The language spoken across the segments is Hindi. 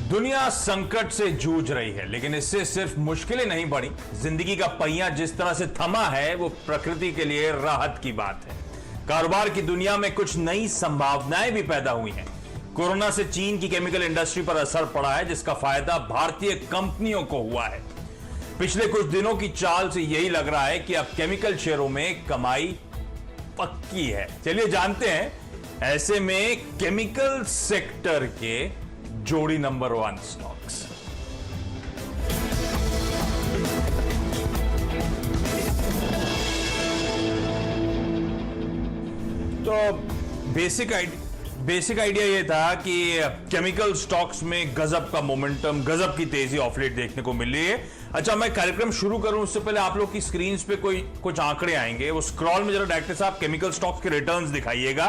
दुनिया संकट से जूझ रही है, लेकिन इससे सिर्फ मुश्किलें नहीं बढ़ी। जिंदगी का पहिया जिस तरह से थमा है वो प्रकृति के लिए राहत की बात है। कारोबार की दुनिया में कुछ नई संभावनाएं भी पैदा हुई हैं। कोरोना से चीन की केमिकल इंडस्ट्री पर असर पड़ा है, जिसका फायदा भारतीय कंपनियों को हुआ है। पिछले कुछ दिनों की चाल से यही लग रहा है कि अब केमिकल शेयरों में कमाई पक्की है। चलिए जानते हैं ऐसे में केमिकल सेक्टर के जोड़ी नंबर 1 स्टॉक्स। तो बेसिक आइडिया ये था कि केमिकल स्टॉक्स में गजब का मोमेंटम, गजब की तेजी ऑफ लेट देखने को मिल रही है। अच्छा, मैं कार्यक्रम शुरू करूं उससे पहले आप लोग की स्क्रीन पे कुछ आंकड़े आएंगे, वो स्क्रॉल में जरा डायरेक्टर साहब केमिकल स्टॉक्स के रिटर्न्स दिखाइएगा।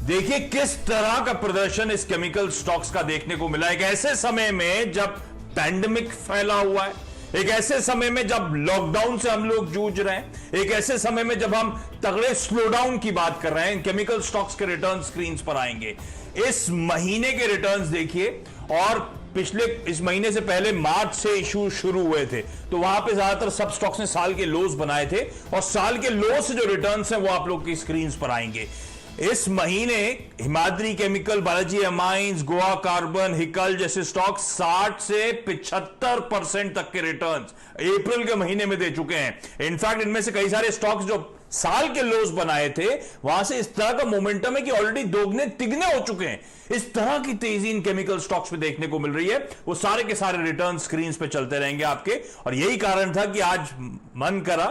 देखिए किस तरह का प्रदर्शन इस केमिकल स्टॉक्स का देखने को मिला। एक ऐसे समय में जब पैंडेमिक फैला हुआ है, एक ऐसे समय में जब लॉकडाउन से हम लोग जूझ रहे हैं, एक ऐसे समय में जब हम तगड़े स्लोडाउन की बात कर रहे हैं, केमिकल स्टॉक्स के रिटर्न स्क्रीन पर आएंगे। इस महीने के रिटर्न्स देखिए, और पिछले इस महीने से पहले मार्च से इशू शुरू हुए थे, तो वहां पे ज्यादातर सब स्टॉक्स ने साल के लोस बनाए थे, और साल के लो से जो रिटर्न्स हैं वो आप लोग की स्क्रीन पर आएंगे। इस महीने Himadri chemical, Balaji amines, Goa carbon, Haeckel जैसे स्टॉक 60 से 75% तक के रिटर्न्स अप्रैल के महीने में दे चुके हैं। इनफैक्ट इनमें से कई सारे स्टॉक्स जो साल के लोस बनाए थे, वहां से इस तरह का मोमेंटम है कि ऑलरेडी दोगुने तिगने हो चुके हैं। इस तरह की तेजी इन केमिकल स्टॉक्स पे देखने को मिल रही है। वो सारे के सारे रिटर्न स्क्रीन पे चलते रहेंगे आपके, और यही कारण था कि आज मन करा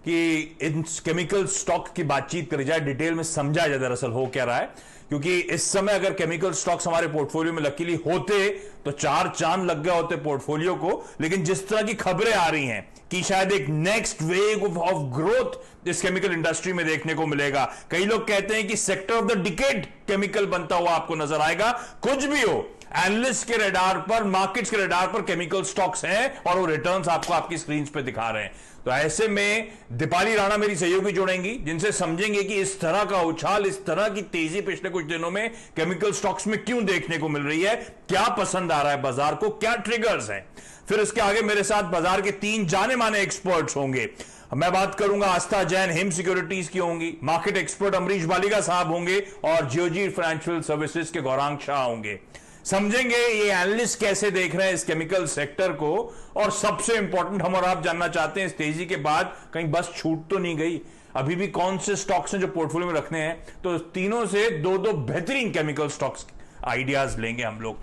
कि इन केमिकल स्टॉक की बातचीत करी जाए, डिटेल में समझा जाए दरअसल हो क्या रहा है। क्योंकि इस समय अगर केमिकल स्टॉक्स हमारे पोर्टफोलियो में लकीली होते तो 4 चांद लग गए होते पोर्टफोलियो को। लेकिन जिस तरह की खबरें आ रही हैं कि शायद एक नेक्स्ट वेव ऑफ ग्रोथ इस केमिकल इंडस्ट्री में देखने को मिलेगा, कई लोग कहते हैं कि sector of the decade chemical बनता हुआ आपको नजर आएगा। कुछ भी हो, एनालिस्ट के रडार पर, मार्केट्स के रडार पर केमिकल स्टॉक्स हैं, और वो रिटर्न्स आपको आपकी स्क्रीन पे दिखा रहे हैं। तो ऐसे में दीपाली राणा मेरी सहयोगी जुड़ेंगी, जिनसे समझेंगे कि इस तरह का उछाल, इस तरह की तेजी पिछले कुछ दिनों में केमिकल स्टॉक्स में क्यों देखने को मिल रही है, क्या पसंद आ रहा है बाजार को, क्या ट्रिगर्स हैं। फिर इसके आगे मेरे साथ बाजार के 3 जाने माने एक्सपर्ट्स होंगे। मैं बात करूंगा आस्था जैन हिम सिक्योरिटीज की होंगी, मार्केट एक्सपर्ट अमरीश बालिगा साहब होंगे, और जियोजी फाइनेंशियल सर्विसेज के गौरांग शाह होंगे। समझेंगे ये एनालिस्ट कैसे देख रहे हैं इस केमिकल सेक्टर को, और सबसे इंपॉर्टेंट हम और आप जानना चाहते हैं इस तेजी के बाद कहीं बस छूट तो नहीं गई, अभी भी कौन से स्टॉक्स हैं जो पोर्टफोलियो में रखने हैं। तो तीनों से दो बेहतरीन केमिकल स्टॉक्स आइडियाज लेंगे हम लोग।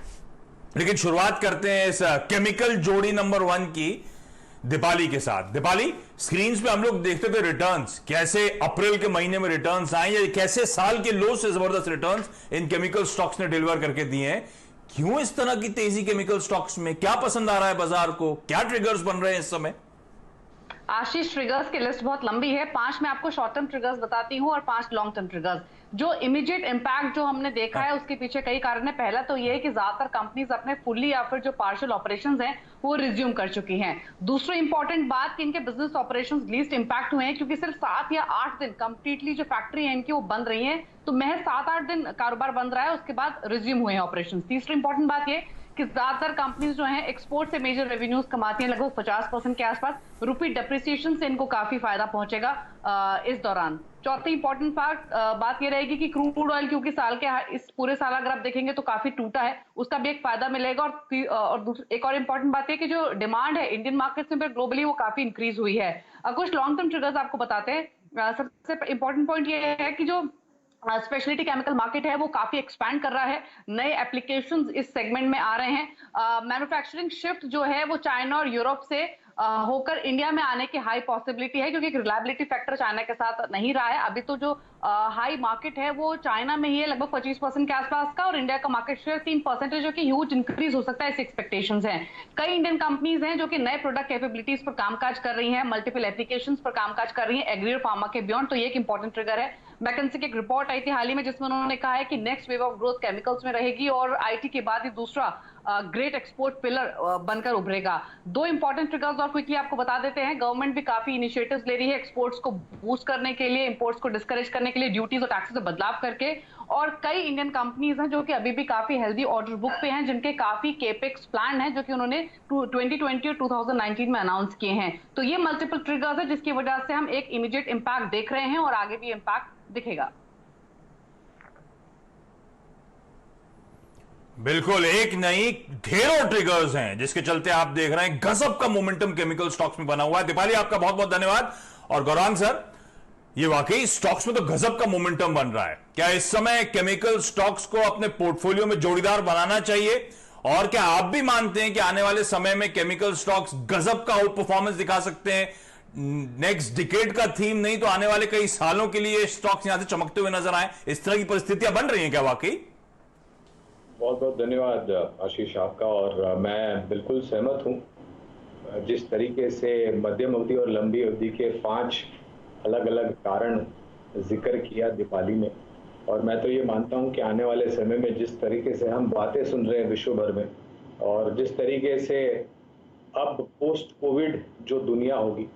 लेकिन शुरुआत करते हैं इस केमिकल जोड़ी नंबर 1 की दीपाली के साथ। दीपाली, स्क्रीन पे हम लोग देखते थे रिटर्न्स, कैसे अप्रैल के महीने में रिटर्न्स आए, या कैसे साल के लो से जबरदस्त रिटर्न्स इन केमिकल स्टॉक्स ने डिलीवर करके दिए हैं। क्यों इस तरह की तेजी केमिकल स्टॉक्स में, क्या पसंद आ रहा है बाजार को, क्या ट्रिगर्स बन रहे हैं इस समय? आशीष, ट्रिगर्स की लिस्ट बहुत लंबी है। 5 मैं आपको शॉर्ट टर्म ट्रिगर्स बताती हूँ और 5 लॉन्ग टर्म ट्रिगर्स। जो इमीडिएट इंपैक्ट जो हमने देखा है उसके पीछे कई कारण है। पहला तो ये है कि ज्यादातर कंपनीज अपने फुल्ली या फिर जो पार्शियल ऑपरेशंस हैं वो रिज्यूम कर चुकी हैं। दूसरी इंपॉर्टेंट बात कि इनके बिजनेस ऑपरेशंस लीस्ट इंपैक्ट हुए हैं, क्योंकि सिर्फ 7 या 8 दिन कंप्लीटली जो फैक्ट्री है इनकी वो बंद रही है, तो महज 7-8 दिन कारोबार बंद रहा है, उसके बाद रिज्यूम हुए हैं ऑपरेशन। तीसरी इंपॉर्टेंट बात ये कि ज्यादातर कंपनीज जो हैं एक्सपोर्ट से मेजर रेवेन्यूज कमाती हैं, लगभग 50% के आसपास। रुपी डेप्रिसिएशन से इनको काफी फायदा पहुंचेगा इस दौरान। चौथी इंपॉर्टेंट बात ये रहेगी कि क्रूड ऑयल, क्योंकि साल के इस पूरे साल अगर आप देखेंगे तो काफी टूटा है, उसका भी एक फायदा मिलेगा। और एक और इंपॉर्टेंट बात है कि जो डिमांड है इंडियन मार्केट में ग्लोबली वो काफी इंक्रीज हुई है। कुछ लॉन्ग टर्म ट्रिगर्स आपको बताते हैं। सबसे इंपॉर्टेंट पॉइंट ये है कि जो स्पेशलिटी केमिकल मार्केट है वो काफी एक्सपैंड कर रहा है, नए एप्लीकेशंस इस सेगमेंट में आ रहे हैं। मैन्युफैक्चरिंग शिफ्ट जो है वो चाइना और यूरोप से होकर इंडिया में आने की हाई पॉसिबिलिटी है, क्योंकि रिलायबिलिटी फैक्टर चाइना के साथ नहीं रहा है। अभी तो जो हाई मार्केट है वो चाइना में ही है, लगभग 25% के आसपास का, और इंडिया का मार्केट शेयर 3%, जो कि ह्यूज इंक्रीज हो सकता है, ऐसी एक्सपेक्टेशंस हैं। कई इंडियन कंपनीज हैं जो कि नए प्रोडक्ट कैपेबिलिटीज पर कामकाज कर रही हैं, मल्टीपल एप्लीकेशंस पर कामकाज कर रही हैं, एग्री और फार्मा के बियॉन्ड। तो ये एक इंपॉर्टेंट ट्रिगर है। मैकेंजी की एक रिपोर्ट आई थी हाल ही में जिसमें उन्होंने कहा है कि next wave of growth chemicals में रहेगी, और आईटी के बाद ही दूसरा ग्रेट एक्सपोर्ट पिलर बनकर उभरेगा। दो इंपॉर्टेंट ट्रिगर्स और क्विकली आपको बता देते हैं। गवर्नमेंट भी काफी इनिशिएटिव्स ले रही है एक्सपोर्ट्स को बूस्ट करने के लिए, इंपोर्ट्स को डिस्करेज करने के लिए, ड्यूटीज और टैक्सेस में बदलाव करके। और कई इंडियन कंपनीज हैं जो कि अभी भी काफी हेल्दी ऑर्डर बुक पे हैं, जिनके काफी केपेक्स प्लान है जो कि उन्होंने 2020 और 2019 में अनाउंस किए हैं। तो ये मल्टीपल ट्रिगर्स है जिसकी वजह से हम एक इमीडिएट इंपैक्ट देख रहे हैं और आगे भी इंपैक्ट दिखेगा। बिल्कुल, एक नहीं ढेरों ट्रिगर्स हैं जिसके चलते आप देख रहे हैं गजब का मोमेंटम केमिकल स्टॉक्स में बना हुआ है। दीपाली, आपका बहुत बहुत धन्यवाद। और गौरांग सर, ये वाकई स्टॉक्स में तो गजब का मोमेंटम बन रहा है। क्या इस समय केमिकल स्टॉक्स को अपने पोर्टफोलियो में जोड़ीदार बनाना चाहिए? और क्या आप भी मानते हैं कि आने वाले समय में केमिकल स्टॉक्स गजब का आउट परफॉर्मेंस दिखा सकते हैं? नेक्स्ट डिकेड का थीम नहीं तो आने वाले कई सालों के लिए स्टॉक्स यहां से चमकते हुए नजर आए, इस तरह की परिस्थितियां बन रही हैं क्या वाकई? बहुत बहुत धन्यवाद आशीष आपका। और मैं बिल्कुल सहमत हूं। जिस तरीके से मध्यम अवधि और लंबी अवधि के 5 अलग अलग कारण जिक्र किया दीपाली ने, और मैं तो ये मानता हूं कि आने वाले समय में जिस तरीके से हम बातें सुन रहे हैं विश्व भर में, और जिस तरीके से अब पोस्ट कोविड जो दुनिया होगी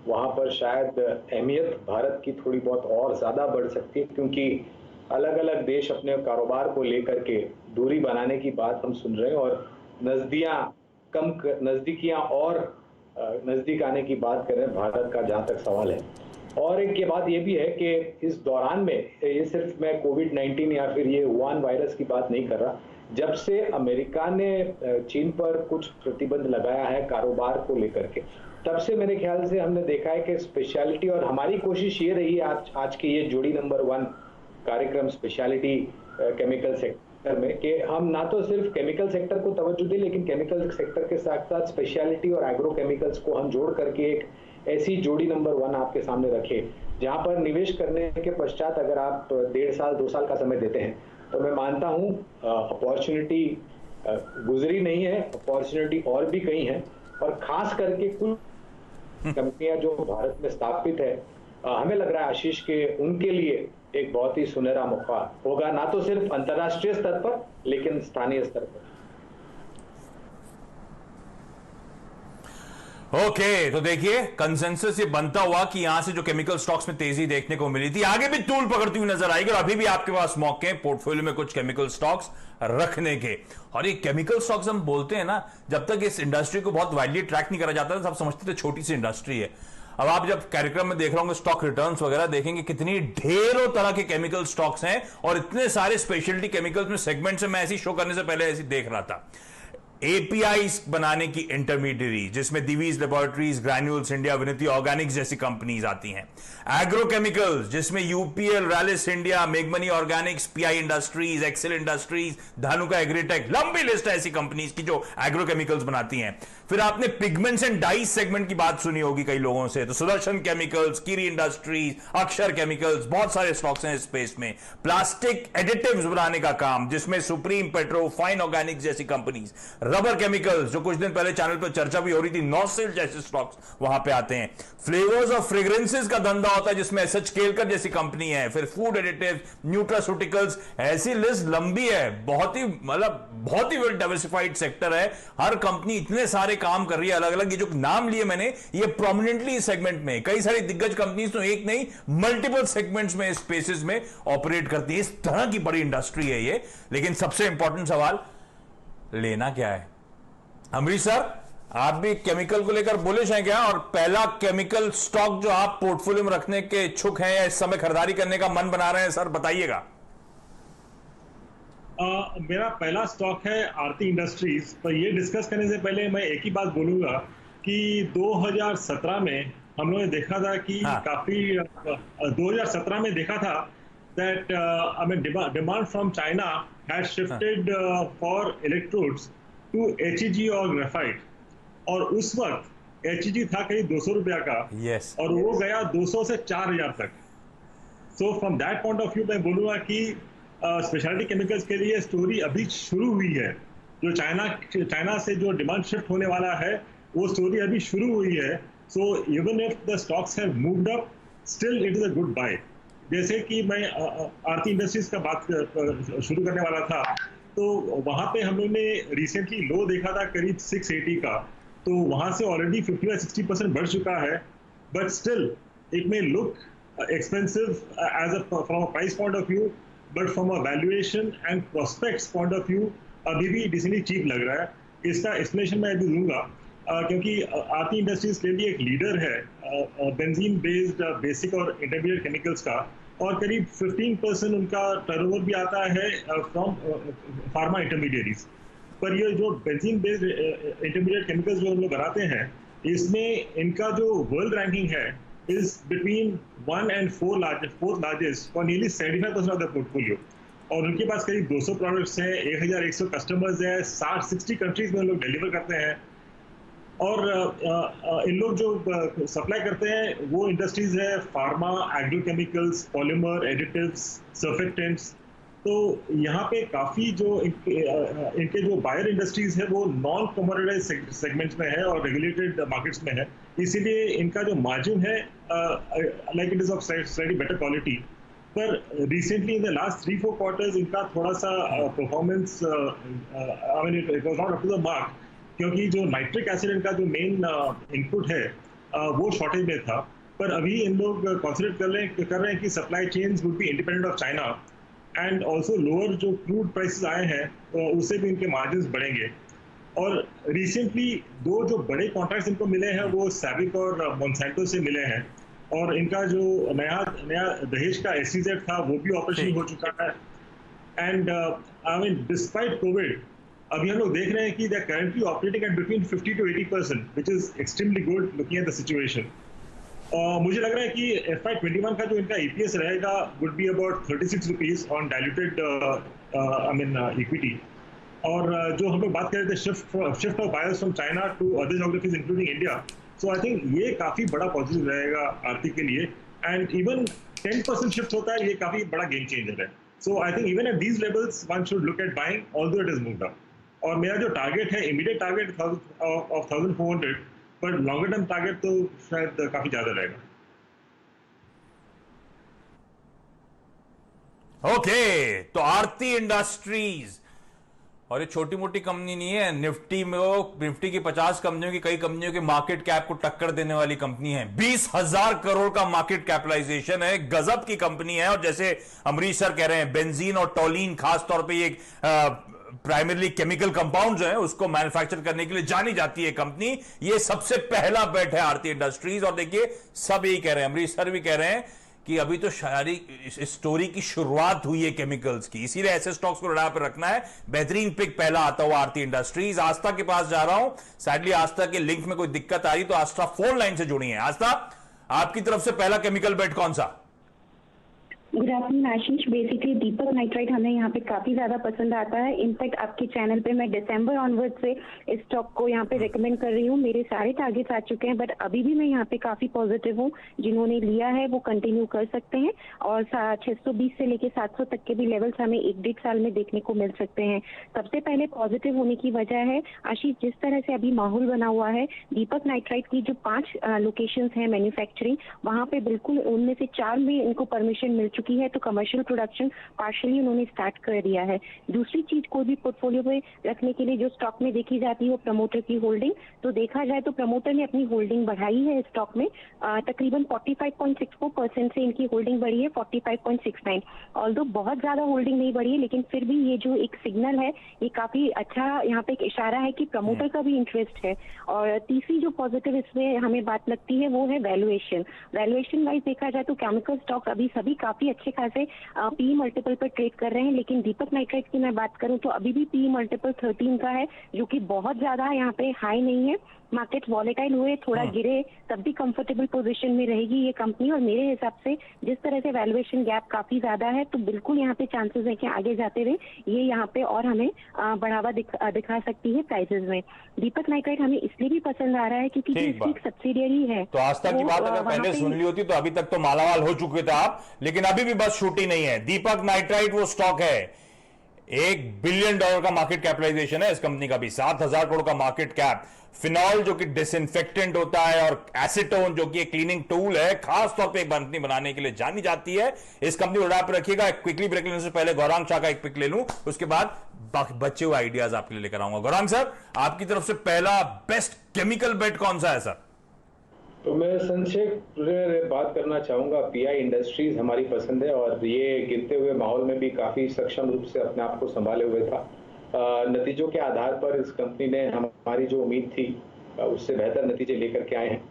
वहाँ पर शायद अहमियत भारत की थोड़ी बहुत और ज़्यादा बढ़ सकती है, क्योंकि अलग अलग देश अपने कारोबार को लेकर के दूरी बनाने की बात हम सुन रहे हैं और नज़दीकियाँ और नज़दीक आने की बात कर रहे हैं भारत का, जहाँ तक सवाल है। और एक ये बात ये भी है कि इस दौरान में ये सिर्फ मैं कोविड-19 या फिर ये वुहान वायरस की बात नहीं कर रहा, जब से अमेरिका ने चीन पर कुछ प्रतिबंध लगाया है कारोबार को लेकर के, तब से मेरे ख्याल से हमने देखा है कि स्पेशलिटी, और हमारी कोशिश ये रही है आज के ये जोड़ी नंबर 1 कार्यक्रम स्पेशलिटी केमिकल सेक्टर में, कि हम ना तो सिर्फ केमिकल सेक्टर को तवज्जो दें, लेकिन केमिकल सेक्टर के साथ साथ स्पेशलिटी और एग्रो केमिकल्स को हम जोड़ करके एक ऐसी जोड़ी नंबर 1 आपके सामने रखें, जहां पर निवेश करने के पश्चात अगर आप 1.5 साल 2 साल का समय देते हैं, तो मैं मानता हूं अपॉर्चुनिटी गुजरी नहीं है, अपॉर्चुनिटी और भी कहीं है। और खास करके कुछ कंपनियां जो भारत में स्थापित है, हमें लग रहा है आशीष के उनके लिए एक बहुत ही सुनहरा मौका होगा, ना तो सिर्फ अंतर्राष्ट्रीय स्तर पर लेकिन स्थानीय स्तर पर। ओके, तो देखिए कंसेंसस ये बनता हुआ कि यहां से जो केमिकल स्टॉक्स में तेजी देखने को मिली थी, आगे भी तूल पकड़ती हुई नजर आएगी। और अभी भी आपके पास मौके हैं पोर्टफोलियो में कुछ केमिकल स्टॉक्स रखने के। और ये केमिकल स्टॉक्स हम बोलते हैं ना, जब तक इस इंडस्ट्री को बहुत वाइडली ट्रैक नहीं करा जाता था, सब समझते थे छोटी सी इंडस्ट्री है। अब आप जब कार्यक्रम में देख रहे होंगे स्टॉक रिटर्न्स वगैरह, देखेंगे कितनी ढेरों तरह के केमिकल स्टॉक्स हैं और इतने सारे स्पेशलिटी केमिकल्स में सेगमेंट से मैं ऐसी शो करने से पहले ऐसी देख रहा था। एपीआई बनाने की इंटरमीडियरी, जिसमें Divi's Laboratories, Granules India, Vinati Organics जैसी कंपनीज आती हैं। एग्रोकेमिकल्स, जिसमें यूपीएल, रैलिस इंडिया, मेगमनी Organics, PI Industries, Excel Industries, Dhanuka Agritech, लंबी लिस्ट है ऐसी कंपनीज की जो एग्रोकेमिकल्स बनाती हैं। फिर आपने पिगमेंट्स एंड डाइस सेगमेंट की बात सुनी होगी कई लोगों से, तो सुदर्शन केमिकल्स, कीरी इंडस्ट्रीज, अक्षर केमिकल्स, बहुत सारे स्टॉक्स हैं इस स्पेस में। प्लास्टिक एडिटिव्स बनाने का काम, जिसमें सुप्रीम पेट्रो, फाइन ऑर्गेनिक्स जैसी कंपनीज। रबर केमिकल्स, जो कुछ दिन पहले चैनल पर चर्चा भी हो रही थी, नॉसिल जैसे स्टॉक्स वहां पे आते हैं। फ्लेवर्स और फ्रेग्रेंसेस का धंधा होता है, जिसमें एसएच केलकर जैसी कंपनी है। फिर फूड एडिटिव, न्यूट्रास्यूटिकल्स, ऐसी लिस्ट लंबी है। बहुत ही वेल डाइवर्सिफाइड सेक्टर है। हर कंपनी इतने सारे काम कर रही है अलग अलग। ये जो नाम लिए मैंने, ये प्रोमिनेंटली सेगमेंट में कई सारी दिग्गज कंपनीज तो एक नहीं मल्टीपल सेगमेंट्स में, स्पेसेस में ऑपरेट करती है। इस तरह की बड़ी इंडस्ट्री है ये। लेकिन सबसे इंपॉर्टेंट सवाल, लेना क्या है? अमरीश सर, आप भी केमिकल को लेकर बुलिश हैं क्या? और पहला केमिकल स्टॉक जो आप पोर्टफोलियो में रखने के इच्छुक हैं या इस समय खरीदारी करने का मन बना रहे हैं, सर बताइएगा। मेरा पहला स्टॉक है आरती इंडस्ट्रीज। पर ये डिस्कस करने से पहले मैं एक ही बात बोलूंगा कि 2017 में हम लोगों ने देखा था कि काफी 2017 में देखा था that demand from China had shifted for electrodes to HEG और graphite, और उस वक्त HEG था कहीं 200 रुपया का, और वो गया 200 से 4000 तक। सो from that point of view मैं बोलूँगा कि स्पेशलिटी केमिकल्स के लिए स्टोरी अभी शुरू हुई है। जो चाइना से जो डिमांड शिफ्ट होने वाला है, वो स्टोरी अभी शुरू हुई है। So even if the stocks have moved up, still it is a good buy. जैसे कि मैं आरती इंडस्ट्रीज का बात शुरू करने वाला था, तो वहां पे हम लोग ने रिसेंटली लो देखा था करीब 680 का, तो वहां से ऑलरेडी 50 या 60% बढ़ चुका है, but still it may look expensive as from a price point of view, but from a valuation and prospects point of view अभी भी डिसेंटली चीप लग रहा है। इसका एक्सप्लेनेशन मैं अभी दूंगा, क्योंकि आरती इंडस्ट्रीज के लिए एक लीडर है बेंजीन बेस्ड बेसिक और इंटरमीडिएट केमिकल्स का, और करीब 15% उनका टर्नओवर भी आता है फ्रॉम फार्मा इंटरमीडिएरीज। पर ये जो बेंजीन बेस्ड इंटरमीडिएट केमिकल्स जो हम लोग बनाते हैं, इसमें इनका जो वर्ल्ड रैंकिंग है is between 1 and 4 largest for nearly 75% of the portfolio, और उनके पास करीब 200 प्रोडक्ट्स हैं, 1100 कस्टमर्स हैं, 60 कंट्रीज में लोग डिलीवर करते हैं। और इन लोग जो सप्लाई करते हैं वो इंडस्ट्रीज है pharma, agrochemicals, polymer, additives, surfactants. तो यहाँ पे काफ़ी जो इनके जो बायर इंडस्ट्रीज है वो नॉन कमोडिटाइज्ड सेगमेंट्स में है और रेगुलेटेड मार्केट्स में है, इसीलिए इनका जो मार्जिन है like it is of slightly better quality. पर recently in the last 3-4 quarters इनका थोड़ा सा performance I mean it was not up to the mark, क्योंकि जो नाइट्रिक एसिड इनका जो मेन इनपुट है वो शॉर्टेज में था। पर अभी इन लोग कॉन्सेंट्रेट कर रहे हैं कि supply chains would be independent of China, and also lower जो क्रूड प्राइसेस आए हैं उससे भी इनके मार्जिन बढ़ेंगे। और रिसेंटली 2 जो बड़े कॉन्ट्रैक्ट्स इनको मिले हैं वो सैबिक और मोंसेंटो से मिले हैं, और इनका जो नया दहेज का SEZ था वो भी ऑपरेशन हो चुका है। And I mean despite COVID अभी हम लोग देख रहे हैं कि they are currently operating at between 50 to 80%, which is extremely good looking at the situation. मुझे लग रहा है कि FY21 का जो इनका EPS रहेगा would be about 36 rupees on diluted I mean equity. और जो हम लोग बात कर रहे थे shift of buyers from China to other geographies including India, so I think ये काफी बड़ा पॉजिटिव रहेगा आरती के लिए। एंड इवन 10% शिफ्ट होता है, ये काफी बड़ा गेम चेंजर है। So I think even at these levels one should look at buying although it is moved up. और मेरा जो टारगेट है इमीडिएट टारगेट ऑफ 1400, पर लॉन्गर टर्म टारगेट तो शायद काफी ज्यादा रहेगा। ओके, तो आरती इंडस्ट्रीज, और ये छोटी मोटी कंपनी नहीं है, निफ्टी की 50 कंपनियों की, कई कंपनियों के मार्केट कैप को टक्कर देने वाली कंपनी है। 20,000 करोड़ का मार्केट कैपिटलाइजेशन है, गजब की कंपनी है। और जैसे अमरीश सर कह रहे हैं, बेंजीन और टोलीन खासतौर पे ये प्राइमरली केमिकल कंपाउंड जो है उसको मैन्युफैक्चर करने के लिए जानी जाती है कंपनी। ये सबसे पहला बेट है आरती इंडस्ट्रीज। और देखिए सब यही कह रहे हैं, अमरीश सर भी कह रहे हैं कि अभी तो शायरी इस स्टोरी की शुरुआत हुई है केमिकल्स की, इसीलिए ऐसे स्टॉक्स को रडार पर रखना है। बेहतरीन पिक पहला आता हुआ आरती इंडस्ट्रीज। आस्था के पास जा रहा हूं, सैडली आस्था के लिंक में कोई दिक्कत आ रही तो आस्था फोन लाइन से जुड़ी है। आस्था, आपकी तरफ से पहला केमिकल बेट कौन सा? गुड आफ्टरनून आशीष। बेसिकली दीपक नाइट्राइट हमें यहाँ पे काफी ज्यादा पसंद आता है। इनफैक्ट आपके चैनल पे मैं दिसंबर ऑनवर्ड से इस स्टॉक को यहाँ पे रेकमेंड कर रही हूँ। मेरे सारे टारगेट्स आ चुके हैं, बट अभी भी मैं यहाँ पे काफी पॉजिटिव हूँ। जिन्होंने लिया है वो कंटिन्यू कर सकते हैं, और 620 से लेके 700 तक के भी लेवल्स हमें 1-1.5 साल में देखने को मिल सकते हैं। सबसे पहले पॉजिटिव होने की वजह है आशीष, जिस तरह से अभी माहौल बना हुआ है, दीपक नाइट्राइट की जो 5 लोकेशंस हैं मैन्युफैक्चरिंग, वहाँ पे बिल्कुल उनमें से 4 में इनको परमिशन मिल चुकी है, तो कमर्शियल प्रोडक्शन पार्शियली उन्होंने स्टार्ट कर दिया है। दूसरी चीज, कोई भी पोर्टफोलियो में रखने के लिए जो स्टॉक में देखी जाती है वो प्रमोटर की होल्डिंग। तो देखा जाए तो प्रमोटर ने अपनी होल्डिंग बढ़ाई है स्टॉक में, तकरीबन 45.64% से इनकी होल्डिंग बढ़ी है 45.69। ऑल्दो बहुत ज्यादा होल्डिंग नहीं बढ़ी है, लेकिन फिर भी ये जो एक सिग्नल है ये काफी अच्छा यहाँ पे एक इशारा है कि प्रमोटर का भी इंटरेस्ट है। और तीसरी जो पॉजिटिव इसमें हमें बात लगती है वो है वैल्यूएशन। वैल्यूएशन वाइज देखा जाए तो केमिकल स्टॉक अभी सभी काफी अच्छे खासे पी मल्टीपल पर ट्रेड कर रहे हैं, लेकिन दीपक नाइट्राइट की मैं बात करूं तो अभी भी पी मल्टीपल 13 का है, जो कि बहुत ज्यादा यहाँ पे हाई नहीं है। मार्केट वॉलेटाइल हुए, थोड़ा गिरे, तब भी कंफर्टेबल पोजीशन में रहेगी ये कंपनी। और मेरे हिसाब से जिस तरह से वैल्यूएशन गैप काफी ज्यादा है, तो बिल्कुल यहाँ पे चांसेस है कि आगे जाते हुए ये यहाँ पे और हमें बढ़ावा दिखा सकती है प्राइसेस में। दीपक नाइट्राइट हमें इसलिए भी पसंद आ रहा है क्योंकि इसकी एक सब्सिडियरी है। तो आस्था की बात अगर पहले सुन ली होती तो अभी तक तो मालामाल हो चुके थे आप, लेकिन अभी भी बस छूटी नहीं है। दीपक नाइट्राइट वो स्टॉक है, $1 बिलियन का मार्केट कैपिटलाइजेशन है इस कंपनी का भी, 7,000 करोड़ का मार्केट कैप। फिनॉल जो कि डिसइंफेक्टेंट होता है और एसीटोन जो कि एक क्लीनिंग टूल है, खास तौर पे एक कंपनी बनाने के लिए जानी जाती है। इस कंपनी को उड़ा पे रखिएगा। क्विकली ब्रेक लेने से पहले गौरांग शाह का एक पिक ले लूं, उसके बाद बचे हुए आइडियाज आपके लिए लेकर आऊंगा। गौरांग सर, आपकी तरफ से पहला बेस्ट केमिकल बेट कौन सा है सर? तो मैं संक्षेप में बात करना चाहूंगा, पीआई इंडस्ट्रीज हमारी पसंद है और ये गिरते हुए माहौल में भी काफी सक्षम रूप से अपने आप को संभाले हुए था। नतीजों के आधार पर इस कंपनी ने हमारी जो उम्मीद थी उससे बेहतर नतीजे लेकर के आए हैं।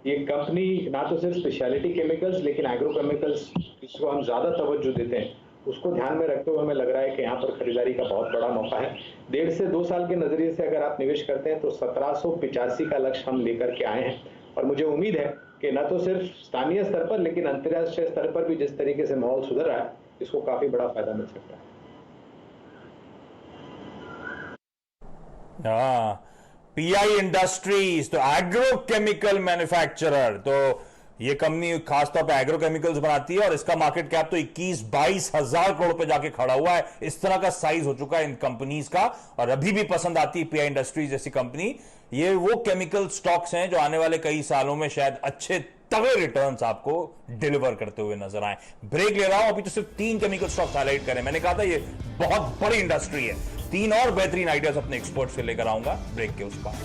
ये कंपनी ना तो सिर्फ स्पेशलिटी केमिकल्स लेकिन एग्रो केमिकल्स, जिसको हम ज्यादा तवज्जो देते हैं, उसको ध्यान में रखते हुए हमें लग रहा है कि यहाँ पर खरीदारी का बहुत बड़ा मौका है। 1.5 से 2 साल के नजरिए से अगर आप निवेश करते हैं तो 1785 का लक्ष्य हम लेकर के आए हैं और मुझे उम्मीद है कि न तो सिर्फ स्थानीय स्तर पर लेकिन अंतर्राष्ट्रीय स्तर पर भी जिस तरीके से माहौल सुधर रहा है, इसको काफी बड़ा फायदा मिल सकता है। पीआई इंडस्ट्रीज तो एग्रो केमिकल मैन्युफैक्चरर, तो ये कंपनी खासतौर पे एग्रो केमिकल्स बनाती है और इसका मार्केट कैप तो 21-22 हजार करोड़ पे जाके खड़ा हुआ है। इस तरह का साइज हो चुका है इन कंपनीज का और अभी भी पसंद आती है पीआई इंडस्ट्रीज जैसी कंपनी। ये वो केमिकल स्टॉक्स हैं जो आने वाले कई सालों में शायद अच्छे तगड़े रिटर्न्स आपको डिलीवर करते हुए नजर आए। ब्रेक ले रहा हूं, अभी तो सिर्फ 3 केमिकल स्टॉक्स हाईलाइट करें। मैंने कहा था ये बहुत बड़ी इंडस्ट्री है। 3 और बेहतरीन आइडियाज अपने एक्सपर्ट से लेकर आऊंगा ब्रेक के उस पार।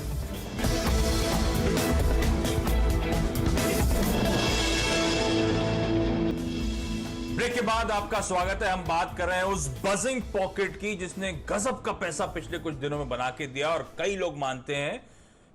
ब्रेक के बाद आपका स्वागत है। हम बात कर रहे हैं उस बजिंग पॉकेट की जिसने गजब का पैसा पिछले कुछ दिनों में बना के दिया और कई लोग मानते हैं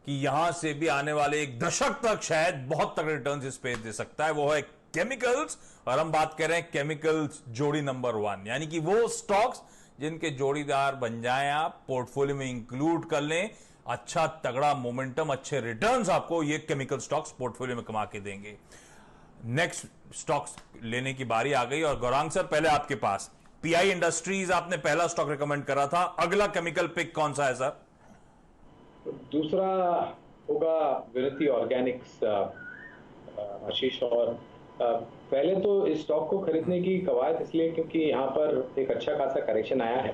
कि यहां से भी आने वाले 1 दशक तक शायद बहुत तगड़े रिटर्न्स इस पे दे सकता है। वो है केमिकल्स और हम बात कर रहे हैं केमिकल्स जोड़ी नंबर 1, यानी कि वो स्टॉक्स जिनके जोड़ीदार बन जाएं आप, पोर्टफोलियो में इंक्लूड कर लें, अच्छा तगड़ा मोमेंटम, अच्छे रिटर्न्स आपको ये केमिकल स्टॉक्स पोर्टफोलियो में कमा के देंगे। नेक्स्ट स्टॉक्स लेने की बारी आ गई और गौरांग सर पहले आपके पास पीआई इंडस्ट्रीज आपने पहला स्टॉक रिकमेंड करा था, अगला केमिकल पिक कौन सा है सर? दूसरा होगा विनती ऑर्गेनिक्स आशीष। और पहले तो इस स्टॉक को खरीदने की कवायद इसलिए क्योंकि यहाँ पर एक अच्छा खासा करेक्शन आया है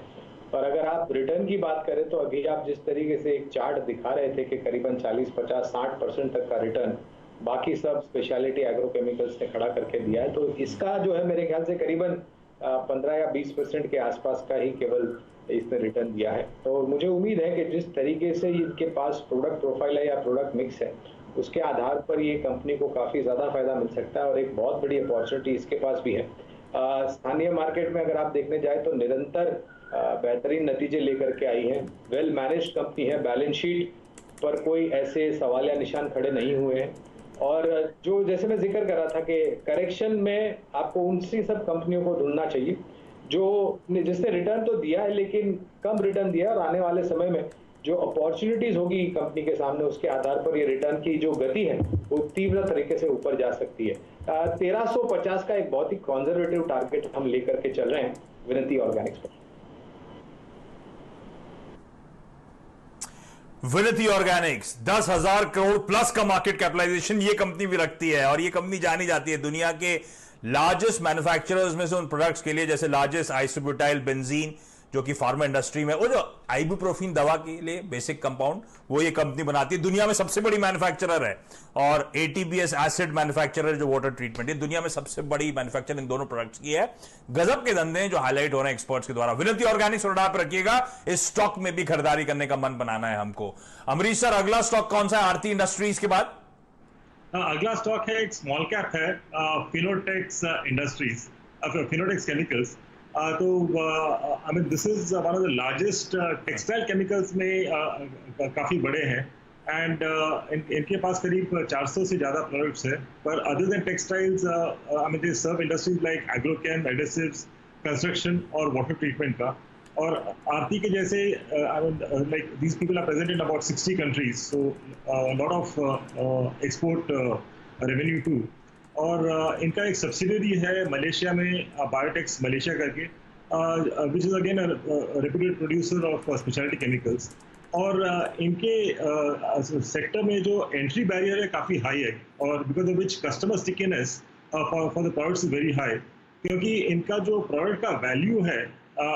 और अगर आप रिटर्न की बात करें तो अभी आप जिस तरीके से एक चार्ट दिखा रहे थे कि करीबन 40, 50, 60% तक का रिटर्न बाकी सब स्पेशलिटी एग्रो केमिकल्स ने खड़ा करके दिया है, तो इसका जो है मेरे ख्याल से करीबन 15 या 20% के आसपास का ही केवल इसने रिटर्न दिया है। तो मुझे उम्मीद है कि जिस तरीके से इनके पास प्रोडक्ट प्रोफाइल है या प्रोडक्ट मिक्स है, उसके आधार पर ये कंपनी को काफ़ी ज़्यादा फायदा मिल सकता है और एक बहुत बड़ी अपॉर्चुनिटी इसके पास भी है। स्थानीय मार्केट में अगर आप देखने जाए तो निरंतर बेहतरीन नतीजे लेकर के आई है। वेल मैनेज्ड कंपनी है, बैलेंस शीट पर कोई ऐसे सवाल या निशान खड़े नहीं हुए हैं और जो जैसे मैं जिक्र कर रहा था कि करेक्शन में आपको उनसी सब कंपनियों को ढूंढना चाहिए जो जिसने रिटर्न तो दिया है लेकिन कम रिटर्न दिया और आने वाले समय में जो अपॉर्चुनिटीज होगी कंपनी के सामने उसके आधार पर ये रिटर्न की जो गति है वो तीव्र तरीके से ऊपर जा सकती है। 1350 का एक बहुत ही कंजर्वेटिव टारगेट हम लेकर के चल रहे हैं विनती ऑर्गेनिक्स पर। विनती ऑर्गेनिक्स 10,000 करोड़ प्लस का मार्केट कैपिटलाइजेशन ये कंपनी भी रखती है और ये कंपनी जानी जाती है दुनिया के लार्जेस्ट मैन्युफैक्चरर्स में से उन प्रोडक्ट्स के लिए, जैसे लार्जेस्ट आइसोब्यूटाइल बेंजीन जो कि फार्मा इंडस्ट्री में, वो जो आइबुप्रोफिन दवा के लिए बेसिक कंपाउंड, वो ये कंपनी बनाती है। दुनिया में सबसे बड़ी मैन्युफैक्चरर है और एटीबीएस एसिड मैन्युफैक्चरर जो वाटर ट्रीटमेंट, ये दुनिया में सबसे बड़ी मैन्युफैक्चर इन दोनों प्रोडक्ट्स की है। गजब के धंधे जो हाईलाइट हो रहे हैं एक्सपर्ट्स के द्वारा। विनती ऑर्गेनिक्स और आप रखिएगा, इस स्टॉक में भी खरीदारी करने का मन बनाना है हमको। अमरीश सर, अगला स्टॉक कौन सा है आरती इंडस्ट्रीज के बाद? अगला स्टॉक है, एक स्मॉल कैप है, फिनोटेक्स इंडस्ट्रीज, फिनोटेक्स केमिकल्स। तो I mean this is one of the largest textile chemicals में काफ़ी बड़े हैं एंड इनके पास करीब 400 से ज़्यादा प्रोडक्ट्स है। पर other than textiles I mean they serve industries like agrochem, adhesives, construction और वाटर ट्रीटमेंट का। और आरती के जैसे I mean like these people are present in about 60 countries, so lot of export revenue too. और इनका एक सब्सिडरी है मलेशिया में, बायोटेक्स मलेशिया करके, which is again reputed producer of speciality chemicals. और इनके सेक्टर में जो एंट्री बैरियर है काफ़ी हाई है और because of which customer stickiness for the products is very high, क्योंकि इनका जो प्रोडक्ट का वैल्यू है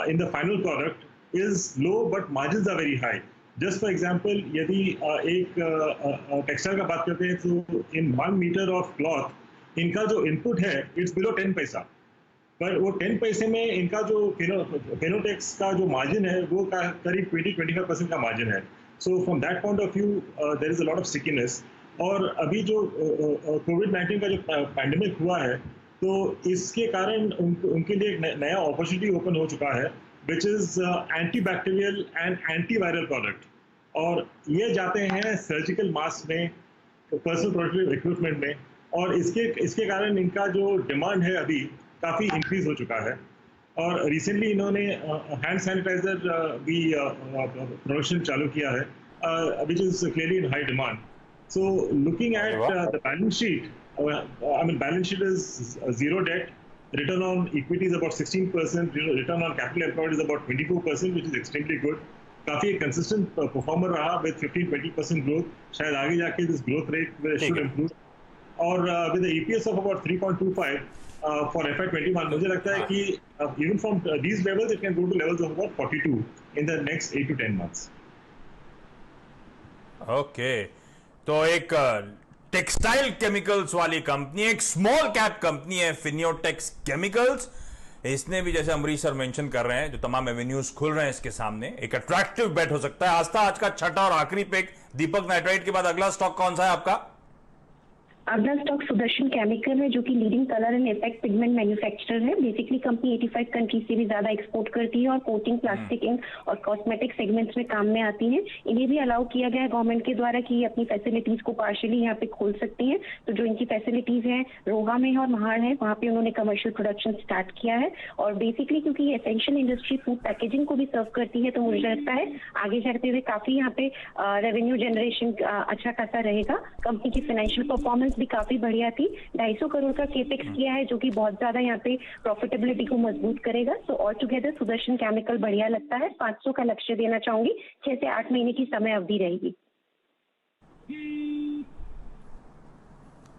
in the final product is low, but margins are very high. Just for example, यदि एक टेक्सटाइल का बात करते हैं तो in 1 meter of cloth इनका जो इनपुट है इट्स बिलो 10 पैसा, पर वो 10 पैसे में इनका जो फेनोटेक्स का जो मार्जिन है वो करीब 20-25% का मार्जिन है. So from that point of view there is a lot of stickiness. और अभी जो कोविड-19 का जो पैंडेमिक हुआ है तो इसके कारण उनके लिए एक नया अपॉर्चुनिटी ओपन हो चुका है, which is anti bacterial and anti viral product. और ये जाते हैं सर्जिकल मास्क में, पर्सनल प्रोटेक्टिव इक्विपमेंट में, और इसके कारण इनका जो डिमांड है अभी काफ़ी इंक्रीज हो चुका है. और रिसेंटली इन्होंने हैंड सैनिटाइजर भी प्रोडक्शन चालू किया है, which is clearly in high demand. So looking at the balance sheet, I mean, balance sheet is zero debt. Return on equity is about 16%. Return on capital employed is about 24%, which is extremely good. काफी consistent performer रहा with 15-20% growth. शायद आगे जाके this growth rate should improve. और with the EPS of about 3.25 for FY21, मुझे लगता है कि even from these levels it can go to levels of about 42 in the next 8 to 10 months. Okay, तो एक टेक्सटाइल केमिकल्स वाली कंपनी, एक स्मॉल कैप कंपनी है फिनियोटेक्स केमिकल्स. इसने भी जैसे अमरीश सर मेंशन कर रहे हैं, जो तमाम एवेन्यूज खुल रहे हैं इसके सामने, एक अट्रैक्टिव बेट हो सकता है. आस्था, आज का छठा और आखिरी पिक. दीपक नाइट्राइट के बाद अगला स्टॉक कौन सा है आपका? अगला स्टॉक सुदर्शन केमिकल है, जो कि leading colour and effect pigment manufacturer है. बेसिकली कंपनी 85 कंट्रीज से भी ज्यादा एक्सपोर्ट करती है और कोटिंग, प्लास्टिक, इंक और कॉस्मेटिक सेगमेंट्स में काम में आती है. इन्हें भी अलाउ किया गया है गवर्नमेंट के द्वारा कि अपनी फैसिलिटीज को पार्शियली यहाँ पे खोल सकती हैं. तो जो इनकी फैसिलिटीज हैं रोहा में है और महाड़ है, वहाँ पे उन्होंने कमर्शियल प्रोडक्शन स्टार्ट किया है. और बेसिकली क्योंकि एसेंशियल इंडस्ट्री फूड पैकेजिंग को भी सर्व करती है, तो मुझे लगता है आगे चलते हुए काफी यहाँ पे रेवेन्यू जनरेशन अच्छा खासा रहेगा. कंपनी की फाइनेंशियल परफॉर्मेंस भी काफी बढ़िया थी. 250 करोड़ का केपेक्स किया है, जो कि बहुत ज्यादा यहाँ पे प्रॉफिटेबिलिटी को मजबूत करेगा. So all together Sudarshan chemical बढ़िया लगता है. 500 का लक्ष्य देना चाहूंगी. 6 से 8 महीने की समय अवधि रहेगी.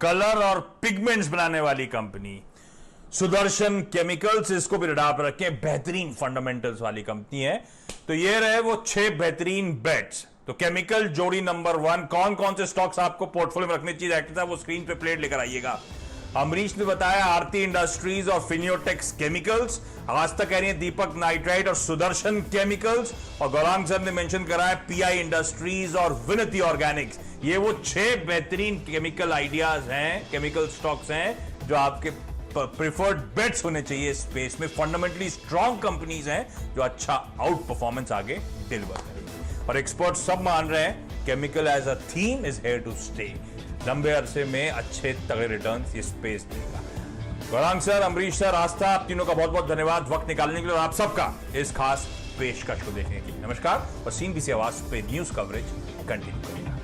कलर और पिगमेंट्स बनाने वाली कंपनी सुदर्शन केमिकल्स, इसको भी रडार पर रखें. बेहतरीन फंडामेंटल्स वाली कंपनी है. तो ये रहे वो 6 बेहतरीन बेट्स. तो केमिकल जोड़ी नंबर 1, कौन कौन से स्टॉक्स आपको पोर्टफोलियो में रखने चाहिए, एक्टर साहब वो स्क्रीन पे प्लेट लेकर आइएगा. अमरीश ने बताया आरती इंडस्ट्रीज और फिनियोटेक्स केमिकल्स. आस्था कह रही है दीपक नाइट्राइट और सुदर्शन केमिकल्स. और गौरांग सर ने मेंशन करा है पीआई इंडस्ट्रीज और विनती ऑर्गेनिक्स. ये वो 6 बेहतरीन केमिकल आइडियाज हैं, केमिकल स्टॉक्स हैं, जो आपके प्रिफर्ड बेट्स होने चाहिए स्पेस में. फंडामेंटली स्ट्रॉन्ग कंपनीज हैं जो अच्छा आउट परफॉर्मेंस आगे डिलीवर करेंगे. और एक्सपर्ट सब मान रहे हैं chemical as a theme is here to stay. लंबे अरसे में अच्छे तगड़े रिटर्न्स ये स्पेस देगा. गौरांग सर, अमरीश सर, आस्था, आप तीनों का बहुत बहुत धन्यवाद वक्त निकालने के लिए और आप सबका इस खास पेशकश को देखने के लिए. नमस्कार. और CNBC आवाज पे न्यूज कवरेज कंटिन्यू करेगा.